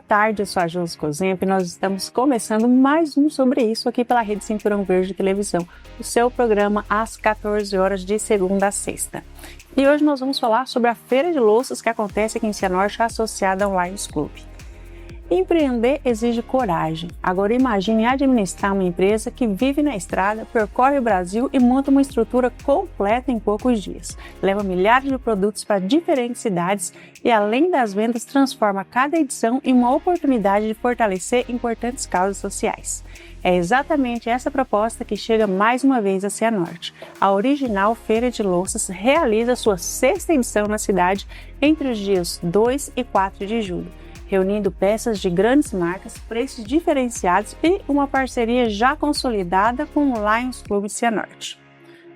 tarde, eu sou a Josi Cozemp e nós estamos começando mais um Sobre Isso aqui pela Rede Cinturão Verde de Televisão, o seu programa às 14 horas de segunda a sexta. E hoje nós vamos falar sobre a Feira de Louças que acontece aqui em Cianorte, associada ao Lions Club. Empreender exige coragem. Agora imagine administrar uma empresa que vive na estrada, percorre o Brasil e monta uma estrutura completa em poucos dias. Leva milhares de produtos para diferentes cidades e, além das vendas, transforma cada edição em uma oportunidade de fortalecer importantes causas sociais. É exatamente essa proposta que chega mais uma vez a Cianorte. A original Feira de Louças realiza sua 6ª edição na cidade entre os dias 2 e 4 de julho. Reunindo peças de grandes marcas, preços diferenciados e uma parceria já consolidada com o Lions Club de Cianorte.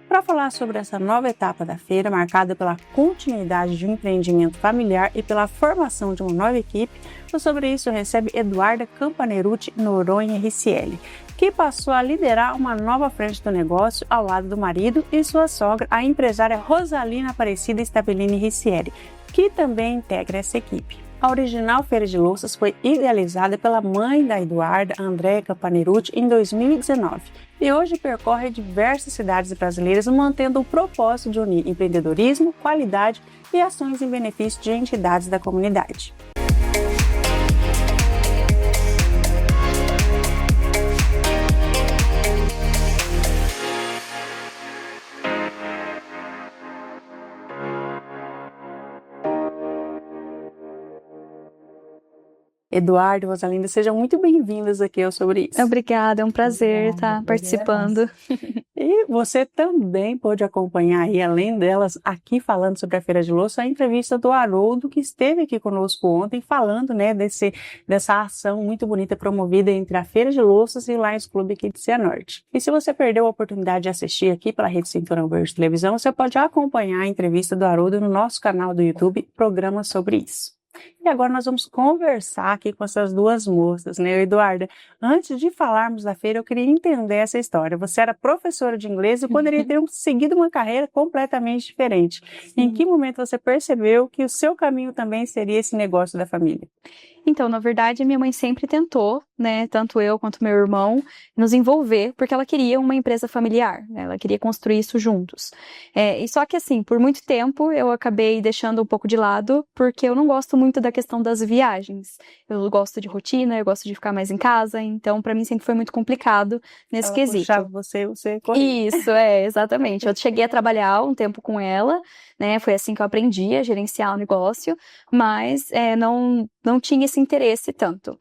Para falar sobre essa nova etapa da feira, marcada pela continuidade de um empreendimento familiar e pela formação de uma nova equipe, Sobre Isso recebe Eduarda Campanerucci Noronha Riccielli, que passou a liderar uma nova frente do negócio ao lado do marido e sua sogra, a empresária Rosalina Aparecida Stabellini Riccielli, que também integra essa equipe. A original Feira de Louças foi idealizada pela mãe da Eduarda, Andréa Campanerucci, em 2019 e hoje percorre diversas cidades brasileiras, mantendo o propósito de unir empreendedorismo, qualidade e ações em benefício de entidades da comunidade. Eduardo e Rosalinda, sejam muito bem-vindas aqui ao Sobre Isso. Obrigada, é um prazer estar participando. E você também pode acompanhar aí, além delas, aqui falando sobre a Feira de Louças, a entrevista do Haroldo, que esteve aqui conosco ontem, falando, dessa ação muito bonita promovida entre a Feira de Louças e o Lions Club aqui de Cianorte. E se você perdeu a oportunidade de assistir aqui pela Rede Cinturão Verde de Televisão, você pode acompanhar a entrevista do Haroldo no nosso canal do YouTube, Programa Sobre Isso. E agora nós vamos conversar aqui com essas duas moças, Eduarda? Antes de falarmos da feira, eu queria entender essa história. Você era professora de inglês e poderia ter seguido uma carreira completamente diferente. Em que momento você percebeu que o seu caminho também seria esse negócio da família? Então, na verdade, minha mãe sempre tentou, tanto eu quanto meu irmão, nos envolver, porque ela queria uma empresa familiar, ela queria construir isso juntos. E só que, assim, por muito tempo eu acabei deixando um pouco de lado, porque eu não gosto muito da questão das viagens. Eu gosto de rotina, eu gosto de ficar mais em casa, então para mim sempre foi muito complicado nesse quesito. Puxava você corria. Isso, exatamente. Eu cheguei a trabalhar um tempo com ela, foi assim que eu aprendi a gerenciar o negócio, mas não tinha esse interesse tanto.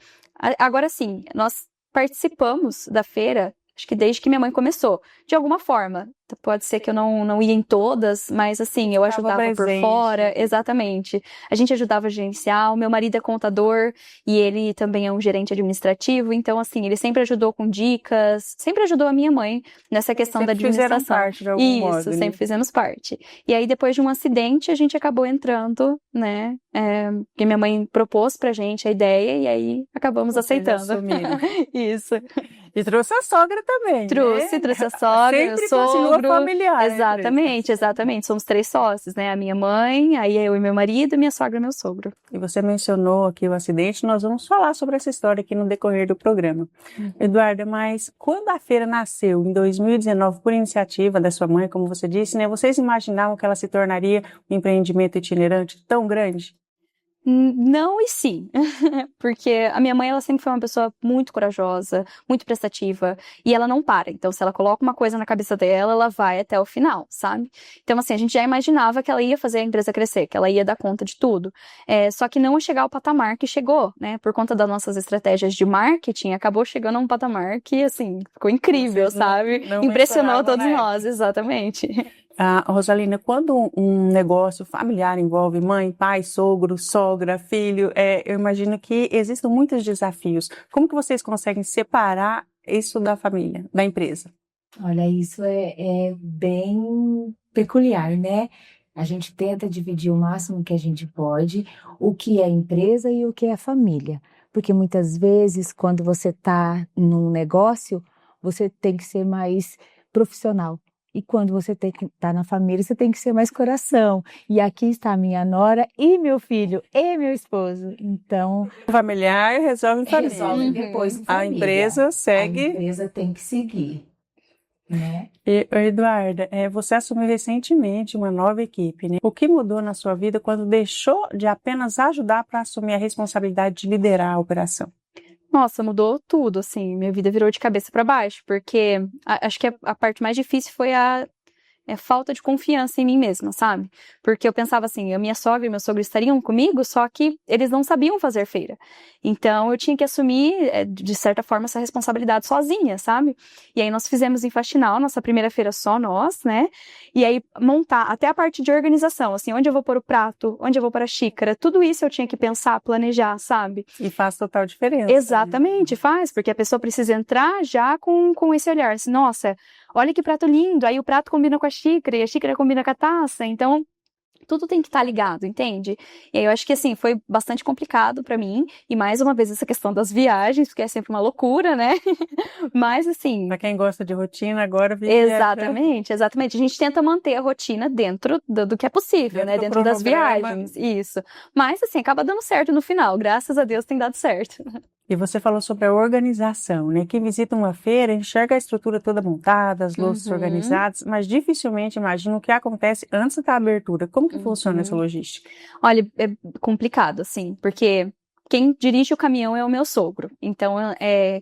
Agora sim, nós participamos da feira, acho que desde que minha mãe começou, de alguma forma. Pode ser que eu não ia em todas, mas assim, eu ajudava por fora, exatamente. A gente ajudava a gerenciar, o meu marido é contador e ele também é um gerente administrativo, então assim, ele sempre ajudou com dicas, sempre ajudou a minha mãe nessa questão da administração. Fizeram parte de algum modo, Isso, sempre fizemos parte. E aí depois de um acidente a gente acabou entrando, porque minha mãe propôs pra gente a ideia e aí acabamos aceitando. Isso. E trouxe a sogra também, Trouxe a sogra, sempre o sogro. Familiar, exatamente. Somos 3 sócios, a minha mãe, aí eu e meu marido, minha sogra e meu sogro. E você mencionou aqui o acidente, nós vamos falar sobre essa história aqui no decorrer do programa. Eduarda, mas quando a feira nasceu, em 2019, por iniciativa da sua mãe, como você disse, vocês imaginavam que ela se tornaria um empreendimento itinerante tão grande? Não e sim, porque a minha mãe, ela sempre foi uma pessoa muito corajosa, muito prestativa, e ela não para, então se ela coloca uma coisa na cabeça dela, ela vai até o final, sabe? Então assim, a gente já imaginava que ela ia fazer a empresa crescer, que ela ia dar conta de tudo, só que não ia chegar ao patamar que chegou, por conta das nossas estratégias de marketing, acabou chegando a um patamar que, assim, ficou incrível, sabe? Impressionou todos nós, exatamente. Rosalina, quando um negócio familiar envolve mãe, pai, sogro, sogra, filho, eu imagino que existem muitos desafios. Como que vocês conseguem separar isso da família, da empresa? Olha, isso é bem peculiar, A gente tenta dividir o máximo que a gente pode, o que é empresa e o que é família. Porque muitas vezes, quando você está num negócio, você tem que ser mais profissional. E quando você tem que estar na família, você tem que ser mais coração. E aqui está a minha nora e meu filho e meu esposo. Então, Familiar resolve em família. resolve depois em A família. empresa A segue. empresa tem que seguir, né? Eduarda, você assumiu recentemente uma nova equipe, né? O que mudou na sua vida quando deixou de apenas ajudar para assumir a responsabilidade de liderar a operação? Nossa, mudou tudo, assim, minha vida virou de cabeça para baixo, porque acho que a parte mais difícil foi a falta de confiança em mim mesma, sabe? Porque eu pensava assim, a minha sogra e meu sogro estariam comigo, só que eles não sabiam fazer feira. Então, eu tinha que assumir, de certa forma, essa responsabilidade sozinha, sabe? E aí, nós fizemos em Faxinal, nossa primeira feira só nós, né? E aí, montar até a parte de organização, assim, onde eu vou pôr o prato, onde eu vou pôr a xícara, tudo isso eu tinha que pensar, planejar, sabe? E faz total diferença. Exatamente, faz, porque a pessoa precisa entrar já com esse olhar, assim, nossa, olha que prato lindo, aí o prato combina com a xícara, e a xícara combina com a taça, então tudo tem que estar ligado, entende? E aí eu acho que, assim, foi bastante complicado pra mim, e mais uma vez essa questão das viagens, porque é sempre uma loucura, né? Mas, assim... Pra quem gosta de rotina, agora vive Exatamente. A gente tenta manter a rotina dentro do que é possível, né? Dentro das viagens, isso. Mas, assim, acaba dando certo no final, graças a Deus tem dado certo. E você falou sobre a organização, né? Quem visita uma feira enxerga a estrutura toda montada, as louças organizadas, mas dificilmente imagina o que acontece antes da abertura. Como que funciona essa logística? Olha, é complicado, assim, porque quem dirige o caminhão é o meu sogro. Então,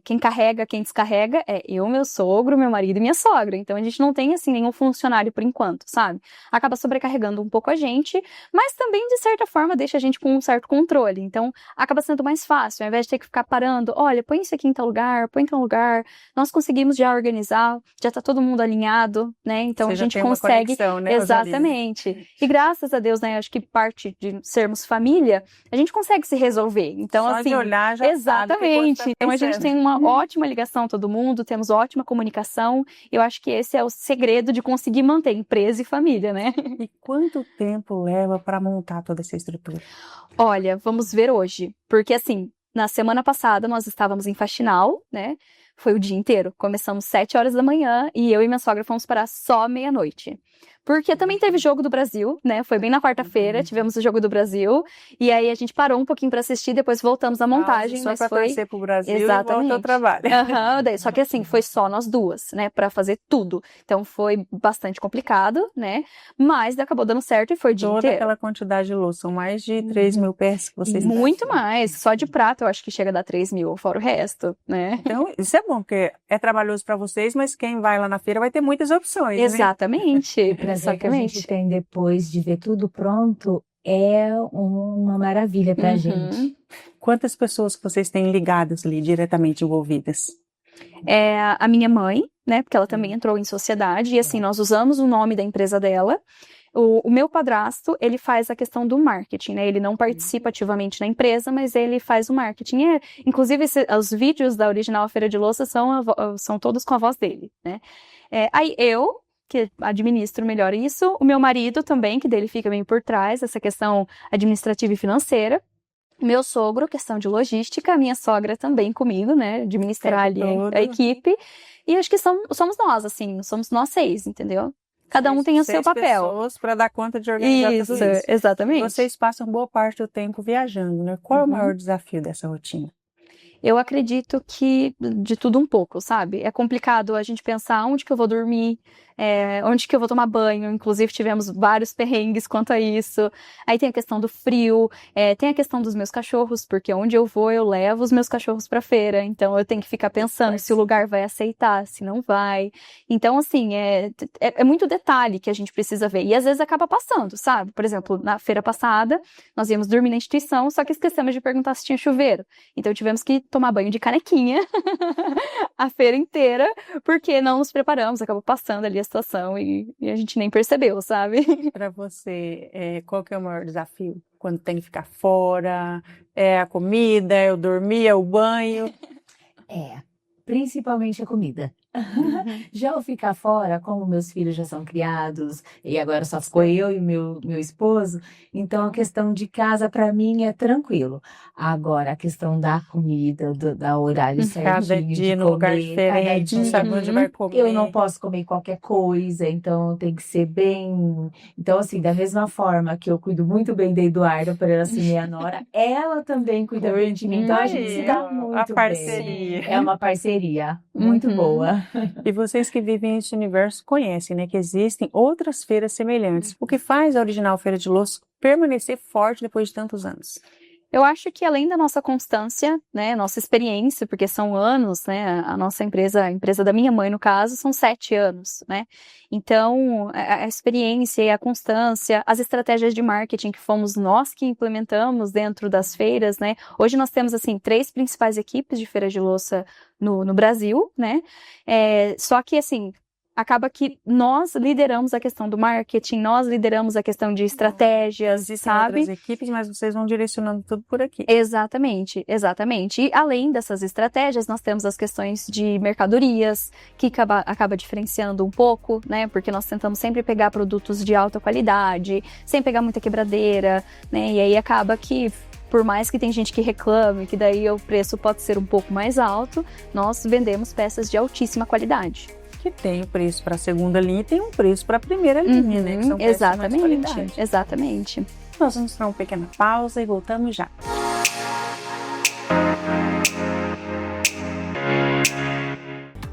quem carrega, quem descarrega é eu, meu sogro, meu marido e minha sogra. Então, a gente não tem, assim, nenhum funcionário por enquanto, sabe? Acaba sobrecarregando um pouco a gente, mas também, de certa forma, deixa a gente com um certo controle. Então, acaba sendo mais fácil, ao invés de ter que ficar parando, olha, põe isso aqui em tal lugar, põe em tal lugar. Nós conseguimos já organizar, já tá todo mundo alinhado, né? Então, a gente consegue... Conexão, né, exatamente. E graças a Deus, né, acho que parte de sermos família, a gente consegue se resolver. Então, só assim, de olhar já exatamente. Sabe então a gente tem uma ótima ligação todo mundo, temos ótima comunicação. Eu acho que esse é o segredo de conseguir manter empresa e família, né? E quanto tempo leva para montar toda essa estrutura? Olha, vamos ver hoje, porque assim, na semana passada nós estávamos em Faxinal, né? Foi o dia inteiro. Começamos 7 horas da manhã e eu e minha sogra fomos parar só meia-noite. Porque também teve jogo do Brasil, né? Foi bem na quarta-feira, tivemos o jogo do Brasil. E aí a gente parou um pouquinho para assistir, depois voltamos à montagem. Só mas para foi torcer pro Brasil exatamente. E volta ao trabalho. Só que assim, foi só nós duas, né? Para fazer tudo. Então foi bastante complicado, né? Mas acabou dando certo e foi o dia Toda inteiro. aquela quantidade de luz, são mais de 3 mil peças que vocês Muito mais. Só de prato eu acho que chega a dar 3 mil, fora o resto, né? Então, isso é bom, porque é trabalhoso para vocês, mas quem vai lá na feira vai ter muitas opções, Exatamente. E o prazer que a gente tem depois de ver tudo pronto é uma maravilha pra gente. Quantas pessoas que vocês têm ligadas ali, diretamente envolvidas? A minha mãe, né, porque ela também entrou em sociedade, e assim, nós usamos o nome da empresa dela. O meu padrasto, ele faz a questão do marketing, né? Ele não participa ativamente na empresa, mas ele faz o marketing. Inclusive, os vídeos da Original Feira de Louça são todos com a voz dele, né? Aí eu, que administro melhor isso, o meu marido também, que dele fica meio por trás, essa questão administrativa e financeira. Meu sogro, questão de logística, a minha sogra também comigo, né? Administrar ali a equipe. E acho que somos nós, assim, somos nós 6, entendeu? Cada um tem o seu papel. Pessoas para dar conta de organizar tudo isso. Exatamente. Vocês passam boa parte do tempo viajando, né? Qual é o maior desafio dessa rotina? Eu acredito que de tudo um pouco, sabe? É complicado a gente pensar onde que eu vou dormir, onde que eu vou tomar banho. Inclusive, tivemos vários perrengues quanto a isso. Aí tem a questão do frio, tem a questão dos meus cachorros, porque onde eu vou, eu levo os meus cachorros pra feira. Então, eu tenho que ficar pensando se o lugar vai aceitar, se não vai. Então, assim, é muito detalhe que a gente precisa ver. E às vezes acaba passando, sabe? Por exemplo, na feira passada, nós íamos dormir na instituição, só que esquecemos de perguntar se tinha chuveiro. Então, tivemos que tomar banho de canequinha a feira inteira, porque não nos preparamos, acabou passando ali a situação e a gente nem percebeu, sabe? Para você, qual que é o maior desafio? Quando tem que ficar fora? É a comida, é o dormir, é o banho? Principalmente a comida. Já o ficar fora, como meus filhos já são criados e agora só ficou eu e meu esposo, então a questão de casa para mim é tranquilo. Agora a questão da comida, da horário Cada certinho dia de no lugar comer, cada diferente, não dia. sabe onde vai comer. Eu não posso comer qualquer coisa, então tem que ser bem. Então, assim, da mesma forma que eu cuido muito bem da Eduarda, por ela ser minha nora, ela também cuida bem de mim. Então a gente se dá Aí, ó, a muito bem. parceria. É uma parceria muito boa. E vocês que vivem esse universo conhecem, né, que existem outras feiras semelhantes. O que faz a Original Feira de Louças permanecer forte depois de tantos anos? Eu acho que além da nossa constância, né, nossa experiência, porque são anos, né, a nossa empresa, a empresa da minha mãe, no caso, são 7 anos, né, então a experiência e a constância, as estratégias de marketing que fomos nós que implementamos dentro das feiras, né, hoje nós temos, assim, 3 principais equipes de feira de louça no Brasil, né, só que, assim, acaba que nós lideramos a questão do marketing, nós lideramos a questão de estratégias, Existem sabe? outras equipes, mas vocês vão direcionando tudo por aqui. Exatamente, exatamente. E além dessas estratégias, nós temos as questões de mercadorias, que acaba diferenciando um pouco, né? Porque nós tentamos sempre pegar produtos de alta qualidade, sem pegar muita quebradeira, né? E aí acaba que, por mais que tem gente que reclame, que daí o preço pode ser um pouco mais alto, nós vendemos peças de altíssima qualidade. Que tem preço para a segunda linha e tem um preço para a primeira linha, né? Que são peças de mais qualidade. Exatamente. Nós vamos dar uma pequena pausa e voltamos já.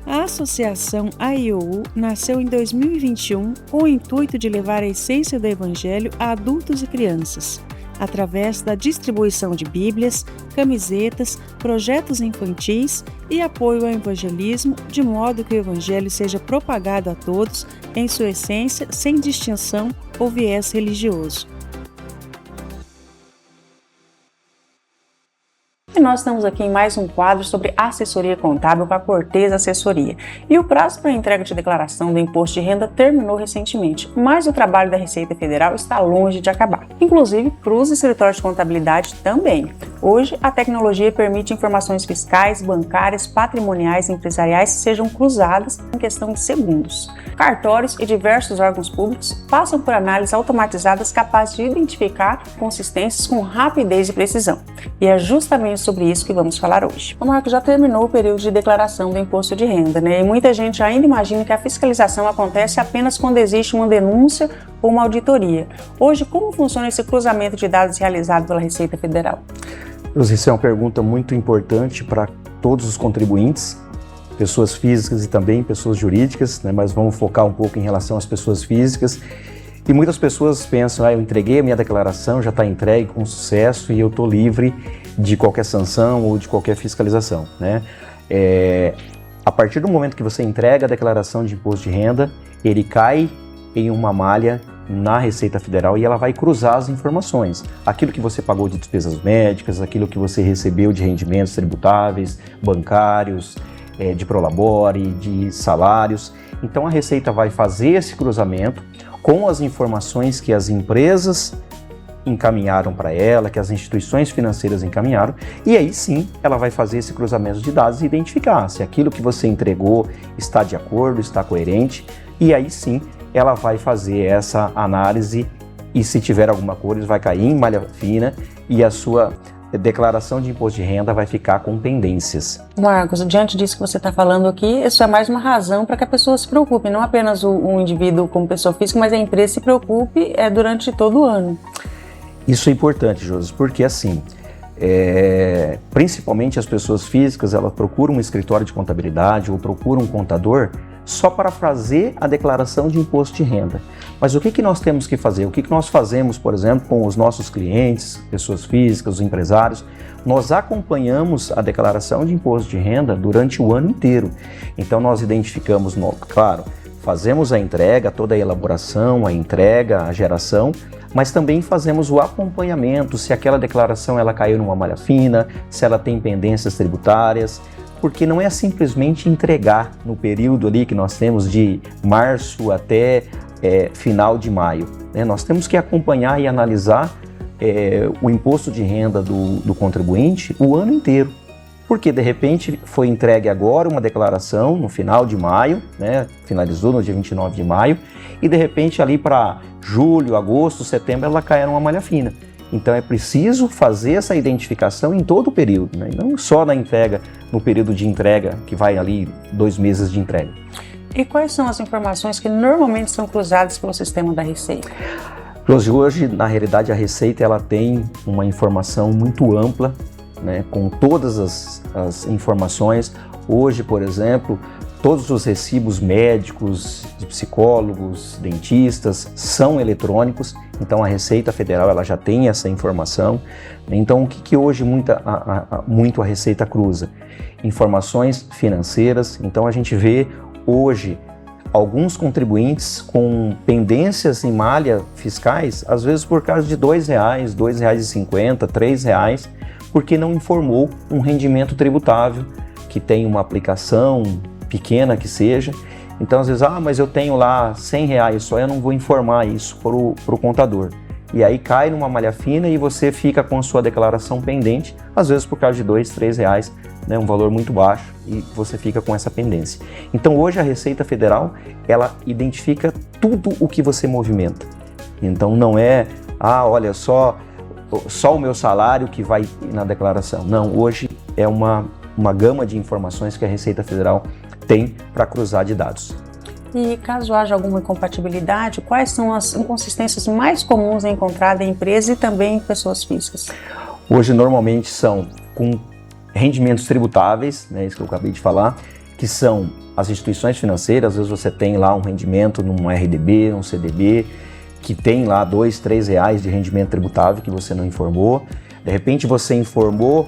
A Associação AIOU nasceu em 2021 com o intuito de levar a essência do Evangelho a adultos e crianças, através da distribuição de Bíblias, camisetas, projetos infantis e apoio ao evangelismo, de modo que o Evangelho seja propagado a todos em sua essência, sem distinção ou viés religioso. E nós estamos aqui em mais um quadro sobre assessoria contábil com a Cortez Assessoria. E o prazo para a entrega de declaração do imposto de renda terminou recentemente, mas o trabalho da Receita Federal está longe de acabar. Inclusive, para os escritórios de contabilidade também. Hoje, a tecnologia permite informações fiscais, bancárias, patrimoniais e empresariais sejam cruzadas em questão de segundos. Cartórios e diversos órgãos públicos passam por análises automatizadas capazes de identificar consistências com rapidez e precisão. E é justamente sobre isso que vamos falar hoje. O Marco, já terminou o período de declaração do imposto de renda, né? E muita gente ainda imagina que a fiscalização acontece apenas quando existe uma denúncia ou uma auditoria. Hoje, como funciona esse cruzamento de dados realizado pela Receita Federal? Isso é uma pergunta muito importante para todos os contribuintes, pessoas físicas e também pessoas jurídicas, né? Mas vamos focar um pouco em relação às pessoas físicas. E muitas pessoas pensam, eu entreguei a minha declaração, já está entregue com sucesso e eu estou livre de qualquer sanção ou de qualquer fiscalização, né? A partir do momento que você entrega a declaração de imposto de renda, ele cai em uma malha na Receita Federal e ela vai cruzar as informações. Aquilo que você pagou de despesas médicas, aquilo que você recebeu de rendimentos tributáveis, bancários, de prolabore, de salários. Então a Receita vai fazer esse cruzamento com as informações que as empresas encaminharam para ela, que as instituições financeiras encaminharam, e aí sim ela vai fazer esse cruzamento de dados e identificar se aquilo que você entregou está de acordo, está coerente, e aí sim ela vai fazer essa análise e se tiver alguma coisa vai cair em malha fina e a sua declaração de imposto de renda vai ficar com pendências. Marcos, diante disso que você está falando aqui, isso é mais uma razão para que a pessoa se preocupe, não apenas o indivíduo como pessoa física, mas a empresa se preocupe durante todo o ano. Isso é importante, Josi, porque assim, principalmente as pessoas físicas, elas procuram um escritório de contabilidade ou procuram um contador só para fazer a declaração de imposto de renda. Mas o que nós temos que fazer? O que nós fazemos, por exemplo, com os nossos clientes, pessoas físicas, os empresários? Nós acompanhamos a declaração de imposto de renda durante o ano inteiro. Então nós identificamos, claro, fazemos a entrega, toda a elaboração, a entrega, a geração, mas também fazemos o acompanhamento, se aquela declaração ela caiu numa malha fina, se ela tem pendências tributárias, porque não é simplesmente entregar no período ali que nós temos de março até final de maio, né? Nós temos que acompanhar e analisar o imposto de renda do contribuinte o ano inteiro. Porque de repente foi entregue agora uma declaração no final de maio, né? Finalizou no dia 29 de maio, e de repente ali para julho, agosto, setembro ela cai numa malha fina. Então é preciso fazer essa identificação em todo o período, né? Não só na entrega, no período de entrega, que vai ali 2 meses de entrega. E quais são as informações que normalmente são cruzadas pelo sistema da Receita? Hoje, na realidade, a Receita ela tem uma informação muito ampla, né, com todas as informações. Hoje, por exemplo, todos os recibos médicos, de psicólogos, dentistas, são eletrônicos, então a Receita Federal ela já tem essa informação. Então, o que hoje muito a Receita cruza? Informações financeiras. Então, a gente vê hoje alguns contribuintes com pendências em malha fiscais, às vezes por causa de R$2, R$2,50, R$3, porque não informou um rendimento tributável, que tem uma aplicação pequena que seja. Então, às vezes, mas eu tenho lá R$100 só, eu não vou informar isso para o contador. E aí cai numa malha fina e você fica com a sua declaração pendente, às vezes por causa de R$2, R$3, né, um valor muito baixo, e você fica com essa pendência. Então hoje a Receita Federal, ela identifica tudo o que você movimenta. Então não é, olha, só o meu salário que vai na declaração. Não, hoje é uma gama de informações que a Receita Federal tem para cruzar de dados. E caso haja alguma incompatibilidade, quais são as inconsistências mais comuns encontradas em empresas e também em pessoas físicas? Hoje normalmente são com rendimentos tributáveis, né, isso que eu acabei de falar, que são as instituições financeiras. Às vezes você tem lá um rendimento num RDB, num CDB, que tem lá R$2, R$3 de rendimento tributável que você não informou. De repente você informou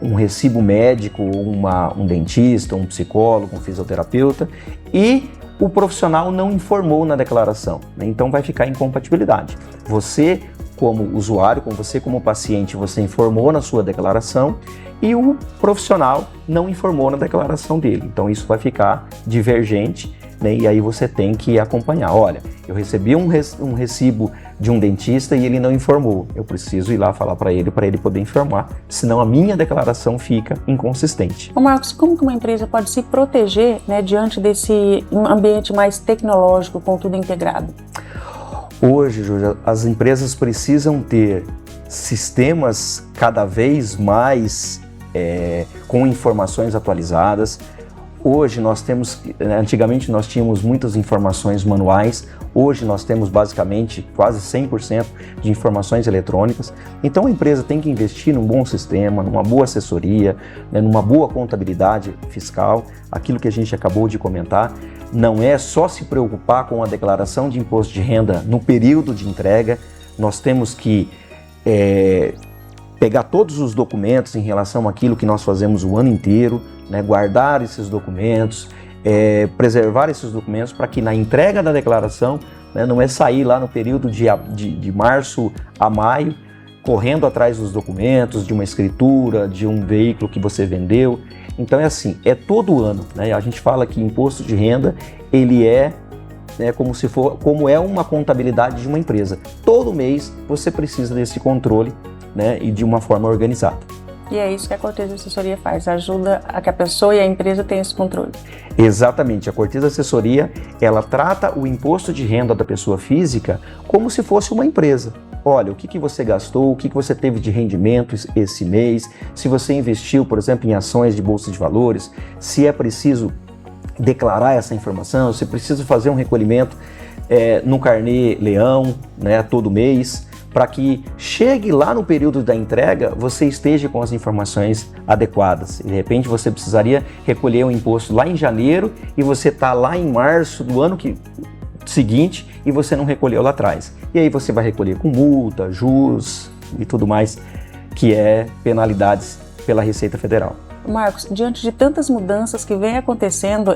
um recibo médico, um dentista, um psicólogo, um fisioterapeuta, e o profissional não informou na declaração, né? Então vai ficar incompatibilidade. Você como usuário, você como paciente, você informou na sua declaração e o profissional não informou na declaração dele. Então isso vai ficar divergente, né? E aí você tem que acompanhar. Olha, eu recebi um recibo de um dentista e ele não informou. Eu preciso ir lá falar para ele poder informar, senão a minha declaração fica inconsistente. Ô Marcos, como que uma empresa pode se proteger, né, diante desse ambiente mais tecnológico, com tudo integrado? Hoje, Júlia, as empresas precisam ter sistemas cada vez mais com informações atualizadas. Hoje nós temos, antigamente nós tínhamos muitas informações manuais, hoje nós temos basicamente quase 100% de informações eletrônicas. Então a empresa tem que investir num bom sistema, numa boa assessoria, né, numa boa contabilidade fiscal. Aquilo que a gente acabou de comentar, não é só se preocupar com a declaração de imposto de renda no período de entrega. Nós temos que pegar todos os documentos em relação àquilo que nós fazemos o ano inteiro, né, guardar esses documentos, preservar esses documentos para que na entrega da declaração, né, não é sair lá no período de março a maio, correndo atrás dos documentos, de uma escritura, de um veículo que você vendeu. Então é assim, é todo ano, né? A gente fala que imposto de renda, ele como é uma contabilidade de uma empresa. Todo mês você precisa desse controle, né, e de uma forma organizada. E é isso que a Cortez Assessoria faz, ajuda a que a pessoa e a empresa tenham esse controle. Exatamente, a Cortez Assessoria, ela trata o imposto de renda da pessoa física como se fosse uma empresa. Olha, o que você gastou, o que você teve de rendimento esse mês, se você investiu, por exemplo, em ações de bolsa de valores, se é preciso declarar essa informação, se precisa fazer um recolhimento no Carnê Leão, né, todo mês, para que chegue lá no período da entrega, você esteja com as informações adequadas. De repente você precisaria recolher o imposto lá em janeiro e você está lá em março do ano seguinte e você não recolheu lá atrás. E aí você vai recolher com multa, juros e tudo mais, que é penalidades pela Receita Federal. Marcos, diante de tantas mudanças que vem acontecendo,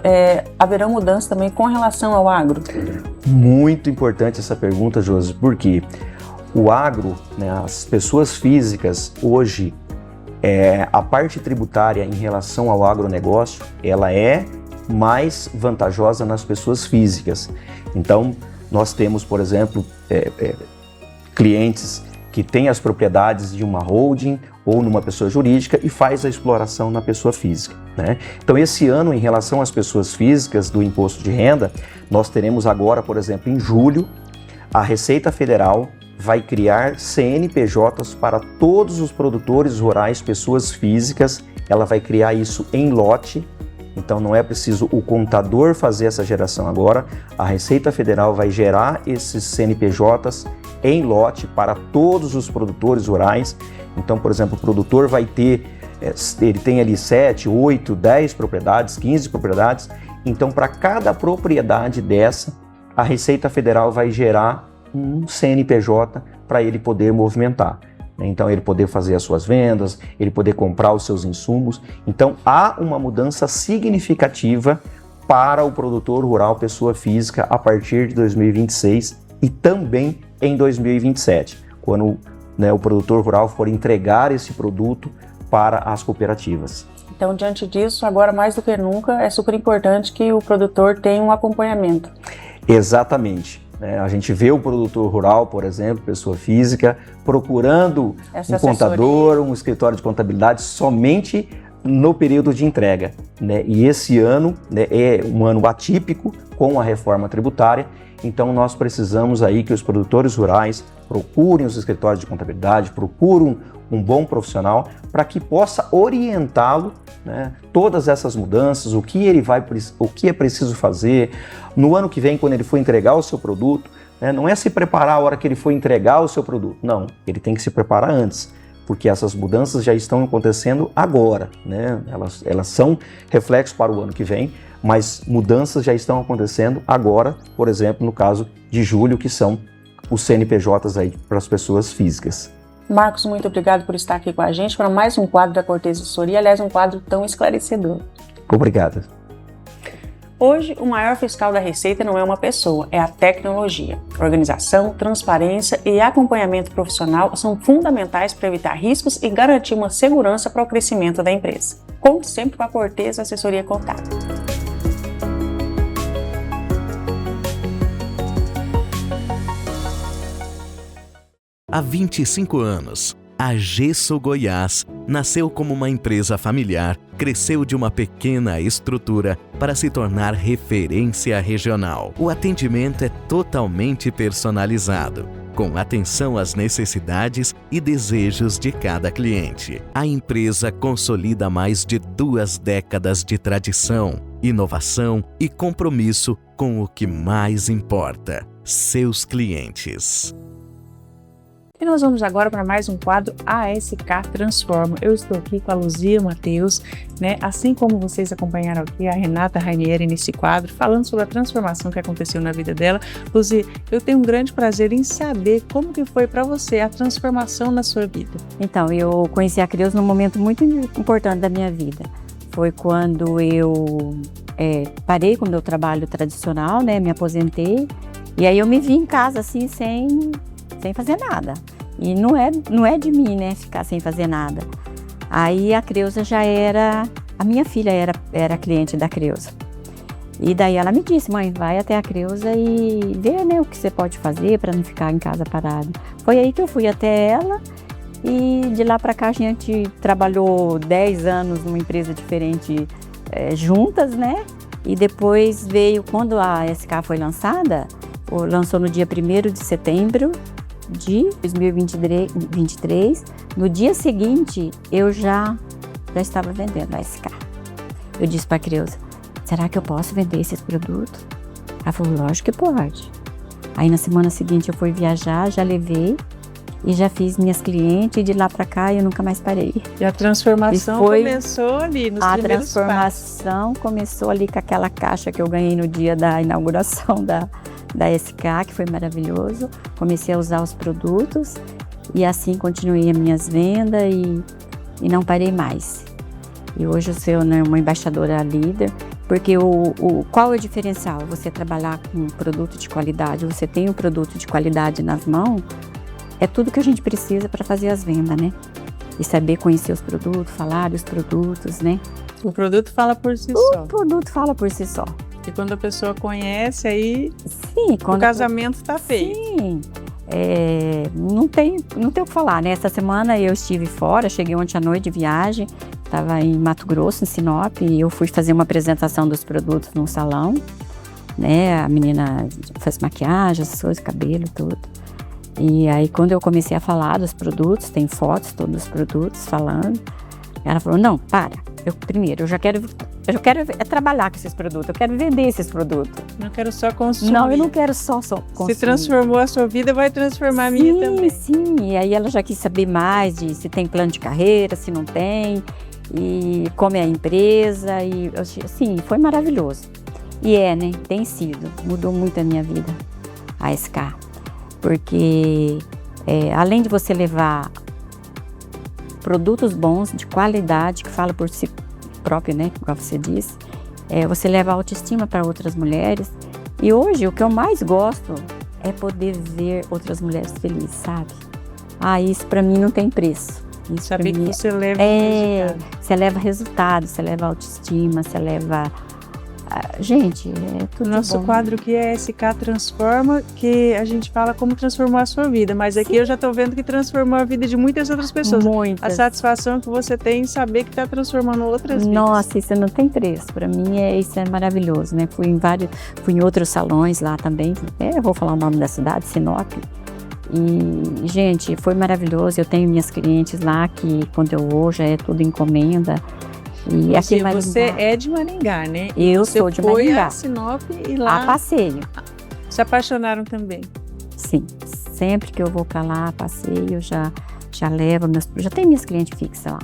haverá mudança também com relação ao agro? Muito importante essa pergunta, Josi, porque o agro, né, as pessoas físicas, hoje, a parte tributária em relação ao agronegócio, ela é mais vantajosa nas pessoas físicas. Então, nós temos, por exemplo, clientes que tem as propriedades de uma holding ou numa pessoa jurídica e faz a exploração na pessoa física, né? Então, esse ano, em relação às pessoas físicas do imposto de renda, nós teremos agora, por exemplo, em julho, a Receita Federal vai criar CNPJs para todos os produtores rurais, pessoas físicas. Ela vai criar isso em lote, então não é preciso o contador fazer essa geração agora. A Receita Federal vai gerar esses CNPJs em lote para todos os produtores rurais. Então, por exemplo, o produtor vai ter, ele tem ali 7, 8, 10 propriedades, 15 propriedades. Então, para cada propriedade dessa, a Receita Federal vai gerar um CNPJ para ele poder movimentar. Então, ele poder fazer as suas vendas, ele poder comprar os seus insumos. Então, há uma mudança significativa para o produtor rural, pessoa física, a partir de 2026 e também em 2027, quando, né, o produtor rural for entregar esse produto para as cooperativas. Então, diante disso, agora mais do que nunca, é super importante que o produtor tenha um acompanhamento. Exatamente. A gente vê o produtor rural, por exemplo, pessoa física, procurando um contador, um escritório de contabilidade somente no período de entrega, né? E esse ano, né, é um ano atípico com a reforma tributária, então nós precisamos aí que os produtores rurais procurem os escritórios de contabilidade, procurem um bom profissional para que possa orientá-lo, né, todas essas mudanças, o que é preciso fazer no ano que vem quando ele for entregar o seu produto, né? Não é se preparar a hora que ele for entregar o seu produto, não, ele tem que se preparar antes, porque essas mudanças já estão acontecendo agora, né? Elas são reflexos para o ano que vem, mas mudanças já estão acontecendo agora, por exemplo, no caso de julho, que são os CNPJs aí para as pessoas físicas. Marcos, muito obrigado por estar aqui com a gente para mais um quadro da Cortez Assessoria, aliás, um quadro tão esclarecedor. Obrigado. Hoje, o maior fiscal da Receita não é uma pessoa, é a tecnologia. Organização, transparência e acompanhamento profissional são fundamentais para evitar riscos e garantir uma segurança para o crescimento da empresa. Conte sempre com a Cortez Assessoria Contábil. Há 25 anos, a Gesso Goiás nasceu como uma empresa familiar, cresceu de uma pequena estrutura para se tornar referência regional. O atendimento é totalmente personalizado, com atenção às necessidades e desejos de cada cliente. A empresa consolida mais de 2 décadas de tradição, inovação e compromisso com o que mais importa: seus clientes. E nós vamos agora para mais um quadro ASK Transforma. Eu estou aqui com a Luzia Matheus, né? Assim como vocês acompanharam aqui a Renata Rainieri nesse quadro, falando sobre a transformação que aconteceu na vida dela. Luzia, eu tenho um grande prazer em saber como que foi para você a transformação na sua vida. Então, eu conheci a Creus num momento muito importante da minha vida. Foi quando eu parei com o meu trabalho tradicional, né? Me aposentei. E aí eu me vi em casa assim, sem fazer nada. E não é de mim, né, ficar sem fazer nada. Aí a Creuza já era, a minha filha era cliente da Creuza. E daí ela me disse: mãe, vai até a Creuza e vê, né, o que você pode fazer para não ficar em casa parado. Foi aí que eu fui até ela e de lá para cá a gente trabalhou 10 anos numa empresa diferente juntas, né? E depois veio, quando a SK foi lançada, lançou no dia 1º de setembro de 2023, no dia seguinte eu já estava vendendo a SK. Eu disse para a Creuza: será que eu posso vender esses produtos? Ela falou: lógico que pode. Aí na semana seguinte eu fui viajar, já levei e já fiz minhas clientes, e de lá para cá eu nunca mais parei. E a transformação começou ali nos primeiros passos. A transformação começou ali com aquela caixa que eu ganhei no dia da inauguração da SK, que foi maravilhoso. Comecei a usar os produtos e assim continuei as minhas vendas e não parei mais. E hoje eu sou, né, uma embaixadora líder, porque qual é o diferencial? Você trabalhar com produto de qualidade, você tem um produto de qualidade nas mãos, é tudo que a gente precisa para fazer as vendas, né? E saber conhecer os produtos, falar dos produtos, né? O produto fala por si só. O produto fala por si só. E quando a pessoa conhece, aí sim, o casamento está feito. Sim, não tem o que falar, né? Essa semana eu estive fora, cheguei ontem à noite de viagem, estava em Mato Grosso, em Sinop, e eu fui fazer uma apresentação dos produtos num salão, né? A menina faz maquiagem, essas coisas, cabelo, tudo. E aí quando eu comecei a falar dos produtos, tem fotos todos os produtos falando, ela falou, não, para, eu quero trabalhar com esses produtos, eu quero vender esses produtos. Não quero só consumir. Não, eu não quero só consumir. Se transformou a sua vida, vai transformar a minha também. Sim, e aí ela já quis saber mais de se tem plano de carreira, se não tem, e como é a empresa, e assim, foi maravilhoso. E né, tem sido, mudou muito a minha vida, a SK, porque além de você levar produtos bons, de qualidade, que fala por si próprio, né, como você disse, você leva a autoestima para outras mulheres. E hoje o que eu mais gosto é poder ver outras mulheres felizes, sabe? Isso para mim não tem preço. Isso saber que você leva resultado. Você leva resultado, você leva autoestima, você leva... Gente, é tudo Nosso bom. quadro que é SK Transforma, que a gente fala como transformou a sua vida, mas aqui eu já estou vendo que transformou a vida de muitas outras pessoas. Muitas. A satisfação que você tem em saber que está transformando outras vidas. Nossa, isso não tem preço. Para mim, isso é maravilhoso, né? Fui em outros salões lá também. Eu vou falar o nome da cidade, Sinop. E, gente, foi maravilhoso. Eu tenho minhas clientes lá que, quando eu vou, já é tudo encomenda. E aqui em Maringá, você é de Maringá, né? Eu sou de Maringá. Foi a Sinop e lá a passeio. se apaixonaram também. Sim, sempre que eu vou para lá, passeio, já levo já tenho minhas clientes fixas lá.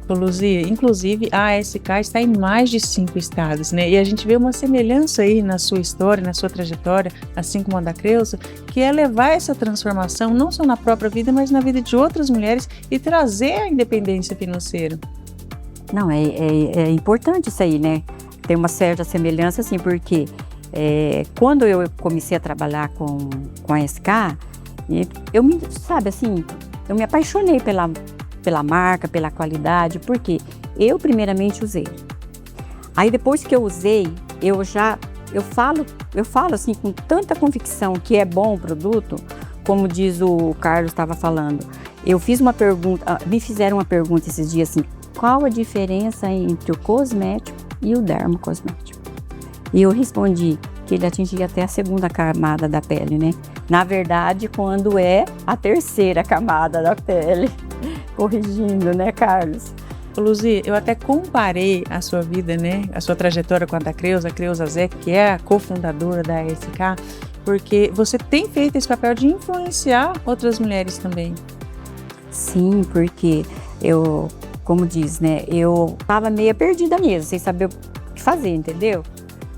Luzia, inclusive a ASK está em mais de 5 estados, né? E a gente vê uma semelhança aí na sua história, na sua trajetória, assim como a da Creuza, que é levar essa transformação não só na própria vida, mas na vida de outras mulheres e trazer a independência financeira. Não, é importante isso aí, né? Tem uma certa semelhança, assim, porque quando eu comecei a trabalhar com a SK, eu me apaixonei pela marca, pela qualidade, porque eu primeiramente usei. Aí depois que eu usei, eu falo assim com tanta convicção que é bom o produto, como diz o Carlos estava falando. Eu fiz uma pergunta, me fizeram uma pergunta esses dias assim, qual a diferença entre o cosmético e o dermocosmético? E eu respondi que ele atingia até a segunda camada da pele, né? Na verdade, quando é a terceira camada da pele. Corrigindo, né, Carlos? Luzia, eu até comparei a sua vida, né, a sua trajetória com a da Creuza, a Creuza Zé, que é a cofundadora da ASK, porque você tem feito esse papel de influenciar outras mulheres também. Sim, porque como diz, né, eu estava meio perdida mesmo, sem saber o que fazer, entendeu?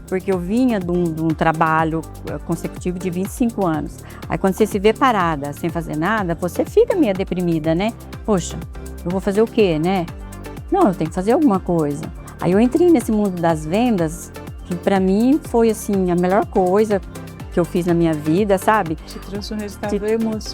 Porque eu vinha de um trabalho consecutivo de 25 anos. Aí quando você se vê parada, sem fazer nada, você fica meio deprimida, né? Poxa, eu vou fazer o quê, né? Não, eu tenho que fazer alguma coisa. Aí eu entrei nesse mundo das vendas, que pra mim foi, assim, a melhor coisa que eu fiz na minha vida, sabe? Te trouxe um resultado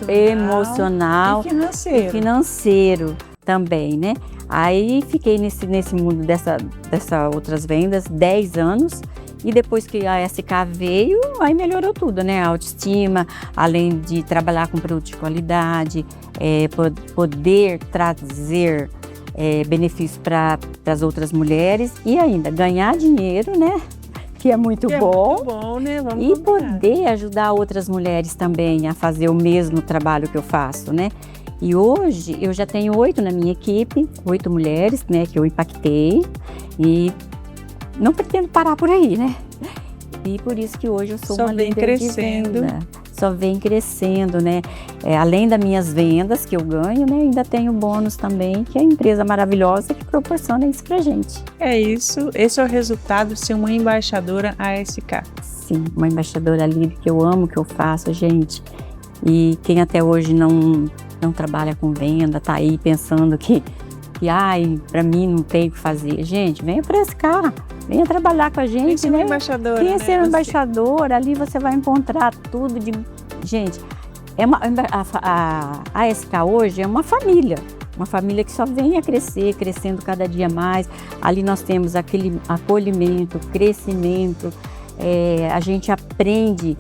emocional e financeiro também, né? Aí fiquei nesse mundo dessa outras vendas 10 anos. E depois que a SK veio, aí melhorou tudo, né? A autoestima, além de trabalhar com produto de qualidade, poder trazer benefícios para as outras mulheres e ainda ganhar dinheiro, né? Que é muito bom. Muito bom, né? E poder ajudar outras mulheres também a fazer o mesmo trabalho que eu faço, né? E hoje eu já tenho 8 na minha equipe, 8 mulheres, né? Que eu impactei e não pretendo parar por aí, né? E por isso que hoje eu sou uma líder de venda. Só vem crescendo, né? Além das minhas vendas que eu ganho, né? Ainda tenho bônus também, que é a empresa maravilhosa que proporciona isso pra gente. É isso, esse é o resultado de ser uma embaixadora ASK. Sim, uma embaixadora líder que eu amo, que eu faço, gente. E quem até hoje não trabalha com venda, tá aí pensando que pra mim não tem o que fazer. Gente, venha pra SK. Venha trabalhar com a gente, Venha ser né? uma embaixadora, Venha né? ser uma embaixadora, ali você vai encontrar tudo de... Gente, a ASK hoje é uma família que só vem a crescer, crescendo cada dia mais. Ali nós temos aquele acolhimento, crescimento, a gente aprende,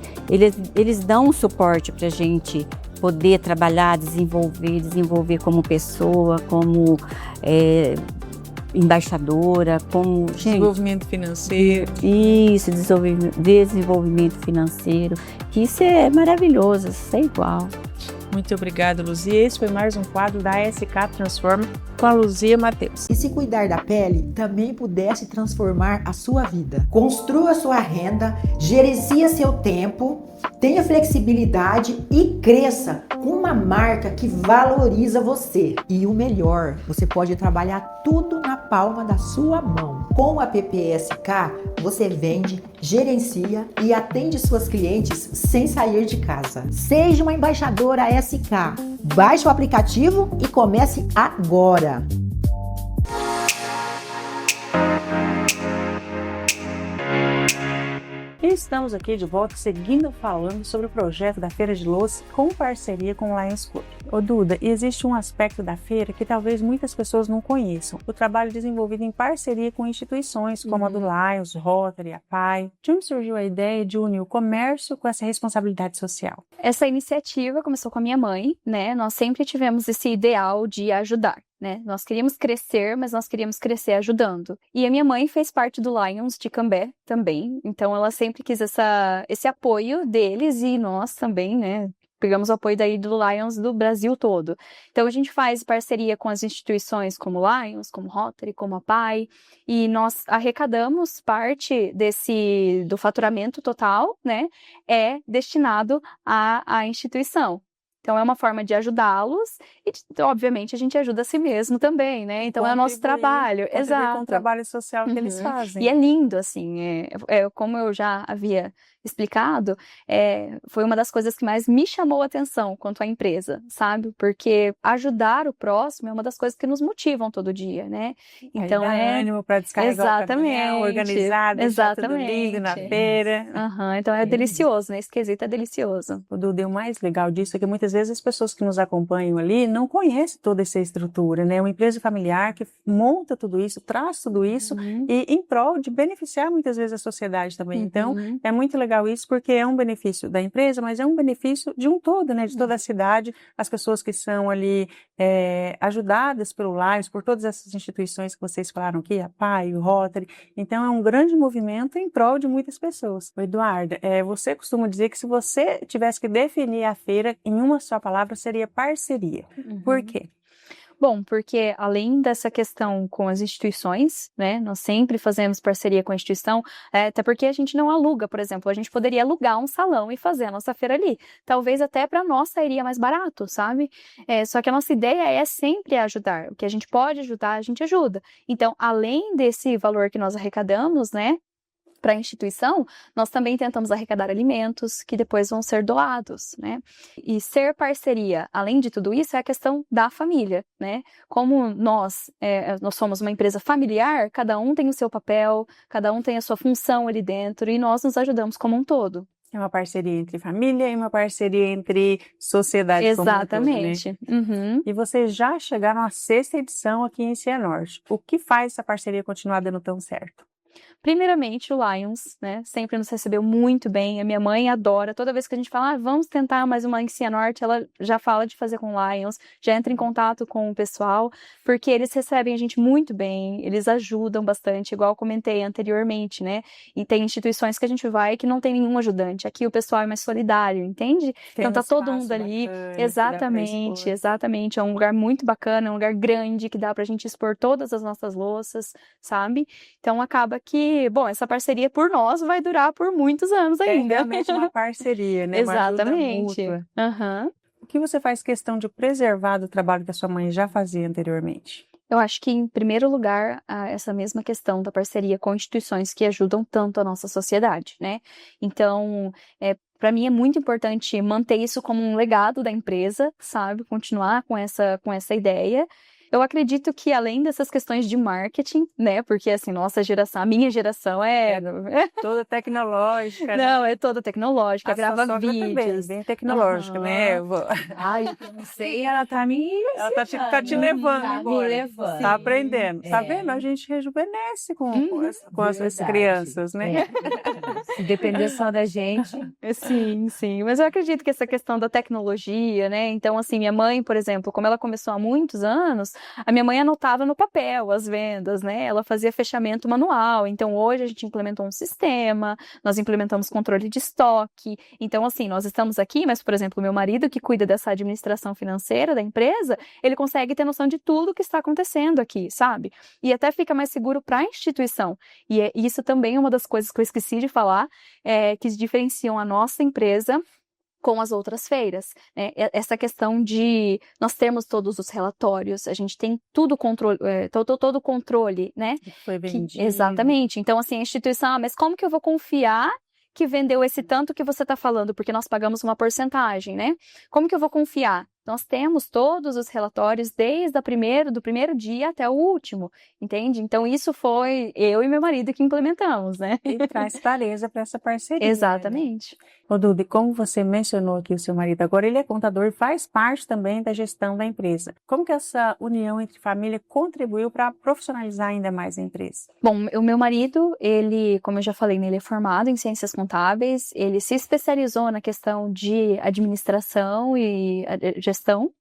eles dão um suporte pra gente poder trabalhar, desenvolver como pessoa, como embaixadora, como Desenvolvimento financeiro. Isso, desenvolvimento financeiro, que isso é maravilhoso, isso é igual. Muito obrigada, Luzia. Esse foi mais um quadro da SK Transforma com a Luzia Matheus. E se cuidar da pele também pudesse transformar a sua vida? Construa sua renda, gerencie seu tempo, tenha flexibilidade e cresça com uma marca que valoriza você. E o melhor, você pode trabalhar tudo na palma da sua mão. Com a PPSK, você vende, gerencia e atende suas clientes sem sair de casa. Seja uma embaixadora SK. Baixe o aplicativo e comece agora. E estamos aqui de volta seguindo falando sobre o projeto da Feira de Louça com parceria com o Lions Club. Ô Duda, existe um aspecto da feira que talvez muitas pessoas não conheçam. O trabalho desenvolvido em parceria com instituições como a do Lions, Rotary, a PAI. De onde surgiu a ideia de unir o comércio com essa responsabilidade social? Essa iniciativa começou com a minha mãe, né? Nós sempre tivemos esse ideal de ajudar, né? Nós queríamos crescer, mas nós queríamos crescer ajudando. E a minha mãe fez parte do Lions de Cambé também, então ela sempre quis esse apoio deles e nós também, né? Pegamos o apoio daí do Lions do Brasil todo. Então, a gente faz parceria com as instituições como Lions, como Rotary, como a PAI, e nós arrecadamos parte do faturamento total, né, é destinado à instituição. Então, é uma forma de ajudá-los e, obviamente, a gente ajuda a si mesmo também, né? Então, é o nosso trabalho. Exato. Com o trabalho social que eles fazem. E é lindo, assim, como eu já havia explicado, foi uma das coisas que mais me chamou a atenção quanto à empresa, sabe? Porque ajudar o próximo é uma das coisas que nos motivam todo dia, né? Então, dá ânimo para descarregar o caminhão, organizar, deixar tudo lindo na feira. Então, é delicioso, né? Esse quesito é delicioso. O Duda, o mais legal disso é que muitas vezes as pessoas que nos acompanham ali não conhecem toda essa estrutura, né? Uma empresa familiar que monta tudo isso, traz tudo isso e em prol de beneficiar muitas vezes a sociedade também. Então, é muito legal isso porque é um benefício da empresa, mas é um benefício de um todo, né? De toda a cidade, as pessoas que são ali ajudadas pelo Lions, por todas essas instituições que vocês falaram aqui, a PAI, o Rotary. Então, é um grande movimento em prol de muitas pessoas. Eduarda, você costuma dizer que se você tivesse que definir a feira em uma só palavra, seria parceria. Por quê? Bom, porque além dessa questão com as instituições, né, nós sempre fazemos parceria com a instituição, até porque a gente não aluga, por exemplo, a gente poderia alugar um salão e fazer a nossa feira ali. Talvez até para nós sairia mais barato, sabe? Só que a nossa ideia é sempre ajudar. O que a gente pode ajudar, a gente ajuda. Então, além desse valor que nós arrecadamos, né, para a instituição, nós também tentamos arrecadar alimentos que depois vão ser doados, né? E ser parceria, além de tudo isso, é a questão da família, né? Como nós somos uma empresa familiar, cada um tem o seu papel, cada um tem a sua função ali dentro e nós nos ajudamos como um todo. É uma parceria entre família e uma parceria entre sociedade. Exatamente. Como um todo, né? E vocês já chegaram à 6ª edição aqui em Cianorte. O que faz essa parceria continuar dando tão certo? Primeiramente, o Lions, né, sempre nos recebeu muito bem, a minha mãe adora, toda vez que a gente fala, vamos tentar mais uma em Cianorte, ela já fala de fazer com o Lions, já entra em contato com o pessoal, porque eles recebem a gente muito bem, eles ajudam bastante, igual eu comentei anteriormente, né, e tem instituições que a gente vai que não tem nenhum ajudante, aqui o pessoal é mais solidário, entende? Então tá todo mundo ali, exatamente, é um lugar muito bacana, é um lugar grande, que dá pra gente expor todas as nossas louças, sabe? Então acaba que, bom, essa parceria por nós vai durar por muitos anos ainda. É realmente uma parceria, né? Exatamente. Uma ajuda mútua. O que você faz questão de preservar do trabalho que a sua mãe já fazia anteriormente? Eu acho que, em primeiro lugar, essa mesma questão da parceria com instituições que ajudam tanto a nossa sociedade, né? Então, para mim é muito importante manter isso como um legado da empresa, sabe? Continuar com essa ideia. Eu acredito que além dessas questões de marketing, né? Porque assim, a minha geração é toda tecnológica, né? Não, é toda tecnológica, grava também, vídeos. bem tecnológica, né? Ai, eu não sei, ela tá me Ela tá te levando tá me agora. levando. Tá aprendendo. Tá É. vendo? A gente rejuvenesce com essas Verdade. crianças, né? Se depender só da gente. Sim. Mas eu acredito que essa questão da tecnologia, né? Então, assim, minha mãe, por exemplo, como ela começou há muitos anos, a minha mãe anotava no papel as vendas, né? Ela fazia fechamento manual. Então, hoje a gente implementou um sistema, nós implementamos controle de estoque. Então, assim, nós estamos aqui, mas, por exemplo, o meu marido, que cuida dessa administração financeira da empresa, ele consegue ter noção de tudo que está acontecendo aqui, sabe? E até fica mais seguro para a instituição. E isso também é uma das coisas que eu esqueci de falar, que diferenciam a nossa empresa com as outras feiras, né? Essa questão de nós termos todos os relatórios, a gente tem tudo todo o controle, né? Foi vendido. Exatamente. Então, assim, a instituição, mas como que eu vou confiar que vendeu esse tanto que você está falando? Porque nós pagamos uma porcentagem, né? Como que eu vou confiar? Nós temos todos os relatórios desde do primeiro dia até o último, entende? Então, isso foi eu e meu marido que implementamos, né? E traz clareza para essa parceria. Exatamente. Né? Ô, Duda, como você mencionou aqui o seu marido agora, ele é contador e faz parte também da gestão da empresa. Como que essa união entre família contribuiu para profissionalizar ainda mais a empresa? Bom, o meu marido, ele, como eu já falei, ele é formado em ciências contábeis, ele se especializou na questão de administração e gestão,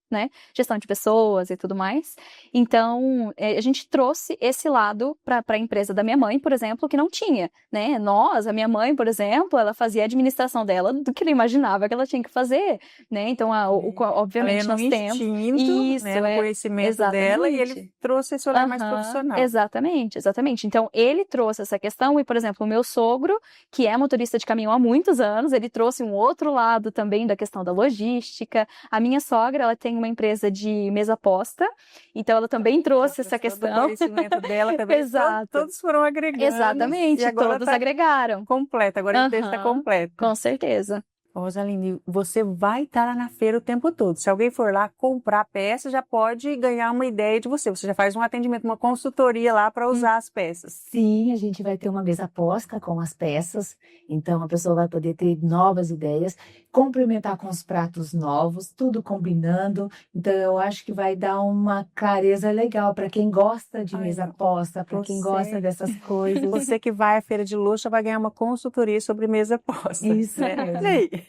né? Gestão de pessoas e tudo mais. Então, a gente trouxe esse lado para a empresa da minha mãe, por exemplo, que não tinha, né? A minha mãe, por exemplo, ela fazia a administração dela do que ela imaginava que ela tinha que fazer, né? Então, obviamente, nós temos isso, né? O conhecimento exatamente. dela, e ele trouxe esse olhar mais profissional. Exatamente. Então, ele trouxe essa questão e, por exemplo, o meu sogro, que é motorista de caminhão há muitos anos, ele trouxe um outro lado também da questão da logística. A minha sogra, ela tem uma empresa de mesa posta, então ela também trouxe essa questão. O conhecimento dela também. Exato. Todos foram agregando. Exatamente, e todos agregaram. Completa, agora a empresa está completa. Com certeza. Rosaline, você vai estar lá na feira o tempo todo. Se alguém for lá comprar peças, já pode ganhar uma ideia de você. Você já faz um atendimento, uma consultoria lá para usar as peças. Sim, a gente vai ter uma mesa posta com as peças. Então, a pessoa vai poder ter novas ideias, complementar com os pratos novos, tudo combinando. Então, eu acho que vai dar uma clareza legal para quem gosta de mesa posta, para quem gosta dessas coisas. Você que vai à feira de luxo vai ganhar uma consultoria sobre mesa posta. Isso mesmo.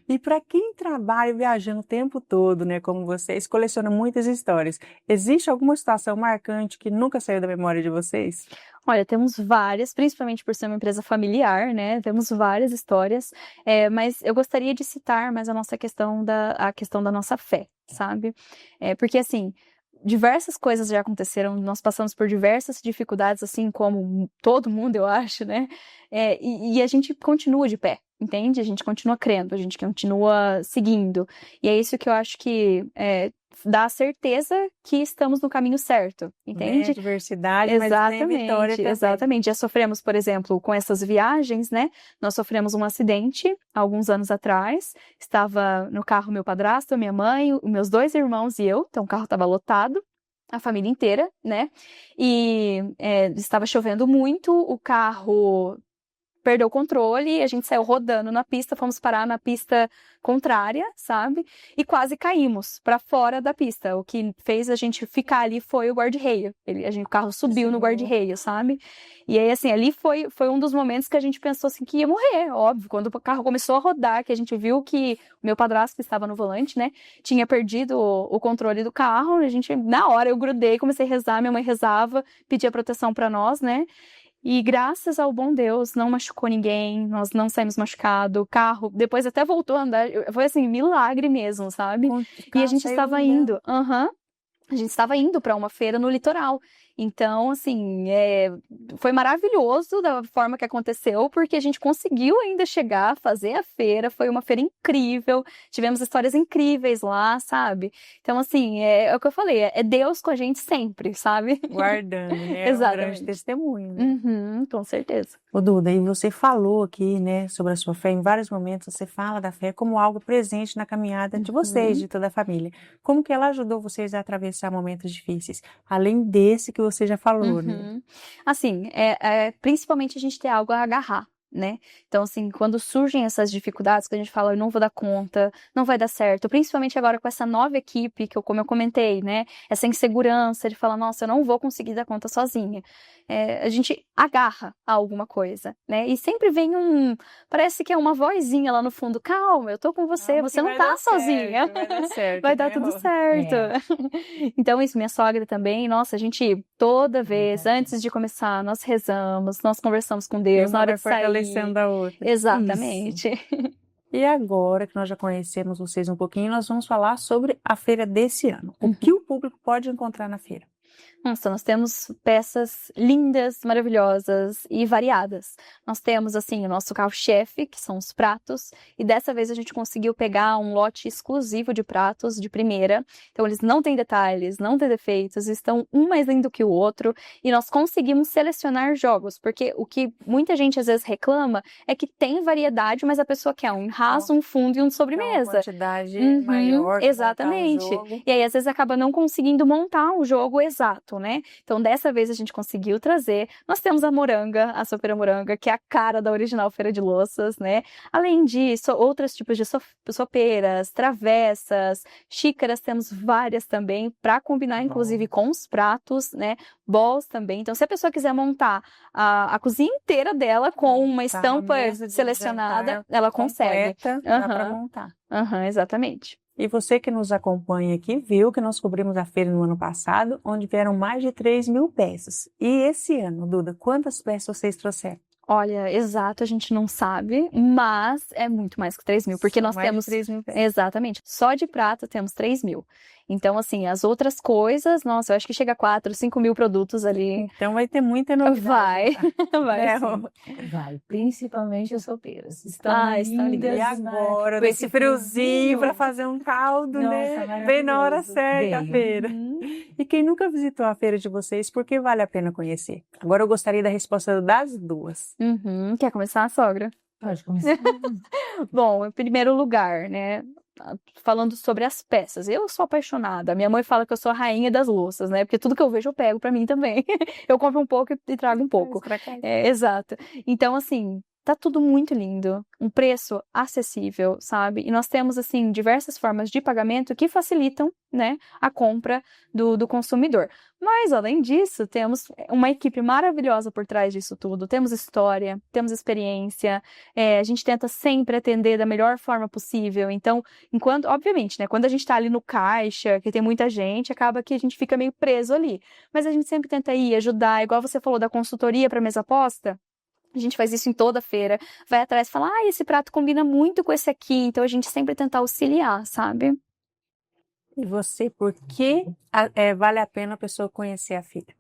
E para quem trabalha viajando o tempo todo, né, como vocês, coleciona muitas histórias, existe alguma situação marcante que nunca saiu da memória de vocês? Olha, temos várias, principalmente por ser uma empresa familiar, né? Temos várias histórias, mas eu gostaria de citar mais a questão da nossa fé, sabe? Porque assim, diversas coisas já aconteceram, nós passamos por diversas dificuldades, assim como todo mundo, eu acho, né? E a gente continua de pé, entende? A gente continua crendo, a gente continua seguindo. E é isso que eu acho que dá a certeza que estamos no caminho certo, entende? Adversidade, exatamente, mas tem vitória também. Exatamente. Já sofremos, por exemplo, com essas viagens, né? Nós sofremos um acidente há alguns anos atrás. Estava no carro meu padrasto, minha mãe, meus 2 irmãos e eu. Então o carro estava lotado, a família inteira, né? E estava chovendo muito, o carro perdeu o controle, a gente saiu rodando na pista, fomos parar na pista contrária, sabe? E quase caímos para fora da pista. O que fez a gente ficar ali foi o guarda-reio. O carro subiu no guarda-reio, sabe? E aí, assim, ali foi um dos momentos que a gente pensou assim que ia morrer, óbvio. Quando o carro começou a rodar, que a gente viu que o meu padrasto, que estava no volante, né, tinha perdido o controle do carro, a gente, na hora, eu grudei, comecei a rezar, minha mãe rezava, pedia proteção para nós, né? E graças ao bom Deus, não machucou ninguém, nós não saímos machucados, o carro depois até voltou a andar, foi assim, milagre mesmo, sabe? E a gente estava indo, a gente estava indo para uma feira no litoral. Então, assim, foi maravilhoso da forma que aconteceu, porque a gente conseguiu ainda chegar, fazer a feira, foi uma feira incrível, tivemos histórias incríveis lá, sabe? Então, assim, é o que eu falei, é Deus com a gente sempre, sabe? Guardando, né? É um grande testemunho. Uhum, com certeza. Ô Duda, e você falou aqui, né, sobre a sua fé, em vários momentos você fala da fé como algo presente na caminhada de vocês, de toda a família. Como que ela ajudou vocês a atravessar momentos difíceis? Além desse que você já falou, né? Assim, principalmente a gente ter algo a agarrar, né? Então, assim, quando surgem essas dificuldades, que a gente fala, eu não vou dar conta, não vai dar certo, principalmente agora com essa nova equipe, como eu comentei, né? Essa insegurança de falar, nossa, eu não vou conseguir dar conta sozinha. A gente agarra a alguma coisa, né? E sempre vem parece que é uma vozinha lá no fundo, calma, eu tô com você, você não tá sozinha. Vai dar certo. Vai dar tudo certo. Então, isso, minha sogra também, nossa, a gente, toda vez, antes de começar, nós rezamos, nós conversamos com Deus, na hora de sair. Fortalecendo a outra. Exatamente. E agora que nós já conhecemos vocês um pouquinho, nós vamos falar sobre a feira desse ano. O que o público pode encontrar na feira? Nossa, nós temos peças lindas, maravilhosas e variadas. Nós temos, assim, o nosso carro-chefe, que são os pratos, e dessa vez a gente conseguiu pegar um lote exclusivo de pratos de primeira. Então, eles não têm detalhes, não têm defeitos, estão um mais lindo que o outro, e nós conseguimos selecionar jogos, porque o que muita gente às vezes reclama é que tem variedade, mas a pessoa quer um raso, um fundo e um de sobremesa. Uma quantidade maior. Exatamente. E aí, às vezes, acaba não conseguindo montar o jogo exato, né? Então, dessa vez a gente conseguiu trazer. Nós temos a moranga, a sopeira moranga, que é a cara da original Feira de Louças, né? Além disso, outros tipos de sopeiras, travessas, xícaras, temos várias também, para combinar, inclusive, com os pratos, né? Bols também. Então, se a pessoa quiser montar a cozinha inteira dela com uma estampa selecionada, ela consegue. Dá para montar. Exatamente. E você que nos acompanha aqui viu que nós cobrimos a feira no ano passado, onde vieram mais de 3.000 peças. E esse ano, Duda, quantas peças vocês trouxeram? Olha, exato, a gente não sabe, mas é muito mais que 3.000, porque nós temos... 3.000 peças. Exatamente. Só de prato temos 3.000. Então, assim, as outras coisas, nossa, eu acho que chega a 4.000, 5.000 produtos ali. Então vai ter muita novidade. Vai, principalmente as sopeiras. Estão lindas. E agora, com esse friozinho para fazer um caldo, né? Bem na hora certa a feira. E quem nunca visitou a feira de vocês, por que vale a pena conhecer? Agora eu gostaria da resposta das duas. Quer começar, sogra? Pode começar. Bom, em primeiro lugar, né? Falando sobre as peças, eu sou apaixonada. Minha mãe fala que eu sou a rainha das louças, né? Porque tudo que eu vejo eu pego pra mim também. Eu compro um pouco e trago um pouco. Exato. Então, assim, tá tudo muito lindo, um preço acessível, sabe? E nós temos, assim, diversas formas de pagamento que facilitam, né, a compra do consumidor. Mas, além disso, temos uma equipe maravilhosa por trás disso tudo. Temos história, temos experiência, a gente tenta sempre atender da melhor forma possível. Então, obviamente, né, quando a gente tá ali no caixa, que tem muita gente, acaba que a gente fica meio preso ali. Mas a gente sempre tenta ir, ajudar, igual você falou da consultoria para mesa posta. A gente faz isso em toda feira, vai atrás e fala, esse prato combina muito com esse aqui, então a gente sempre tenta auxiliar, sabe? E você, por que vale a pena a pessoa conhecer a feira?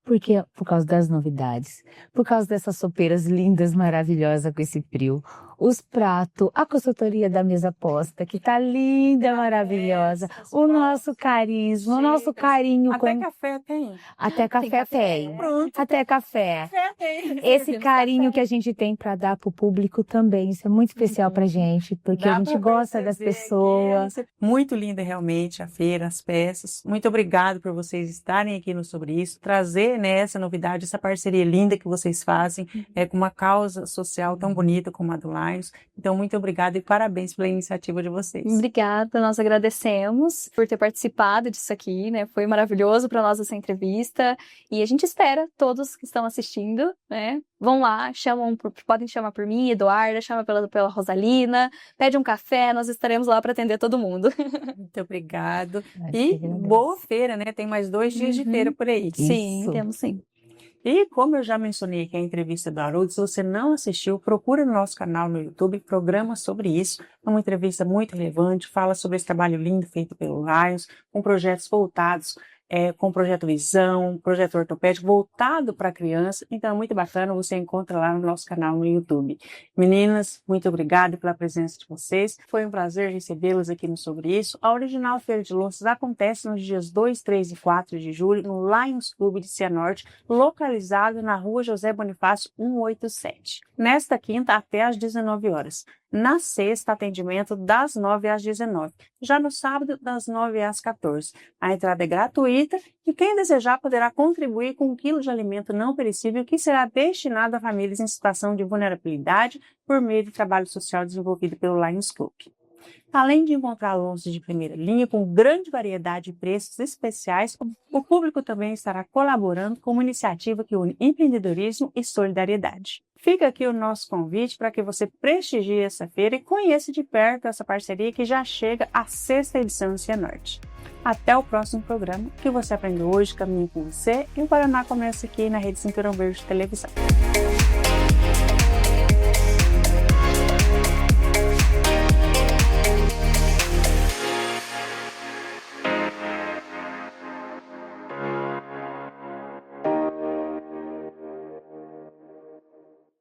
Porque por causa das novidades, por causa dessas sopeiras lindas, maravilhosas com esse frio, os pratos, a consultoria da mesa posta, que tá linda, maravilhosa, o nosso carisma, o nosso carinho. Até café tem. Até café tem. Pronto. Até café. Esse carinho que a gente tem para dar pro público também, isso é muito especial pra gente, porque a gente gosta das pessoas. Muito linda realmente a feira, as peças. Muito obrigado por vocês estarem aqui no Sobre Isso, trazer, né, essa novidade, essa parceria linda que vocês fazem, com uma causa social tão bonita como a do Lions. Então, muito obrigada e parabéns pela iniciativa de vocês. Obrigada, nós agradecemos por ter participado disso aqui, né? Foi maravilhoso para nós essa entrevista e a gente espera todos que estão assistindo, né? Vão lá, podem chamar por mim, Eduarda, chama pela Rosalina, pede um café, nós estaremos lá para atender todo mundo. Muito obrigado. E boa feira, né? Tem mais 2 dias de feira por aí. Sim, temos sim. E como eu já mencionei aqui a entrevista do Haroldo, se você não assistiu, procura no nosso canal no YouTube, programa sobre isso. É uma entrevista muito relevante, fala sobre esse trabalho lindo feito pelo Lions, com projetos voltados com projeto Visão, projeto ortopédico voltado para criança. Então é muito bacana, você encontra lá no nosso canal no YouTube. Meninas, muito obrigada pela presença de vocês. Foi um prazer recebê-las aqui no Sobre Isso. A Original Feira de Louças acontece nos dias 2, 3 e 4 de julho no Lions Club de Cianorte, localizado na Rua José Bonifácio 187. Nesta quinta até às 19 horas. Na sexta, atendimento das 9 às 19. Já no sábado, das 9 às 14. A entrada é gratuita e quem desejar poderá contribuir com 1 quilo de alimento não perecível que será destinado a famílias em situação de vulnerabilidade por meio de trabalho social desenvolvido pelo Lions Club. Além de encontrar louças de primeira linha com grande variedade de preços especiais, o público também estará colaborando com uma iniciativa que une empreendedorismo e solidariedade. Fica aqui o nosso convite para que você prestigie essa feira e conheça de perto essa parceria que já chega à 6ª edição do Cianorte. Até o próximo programa. O que você aprendeu hoje, caminho com você, e o Paraná começa aqui na Rede Cinturão Verde de Televisão.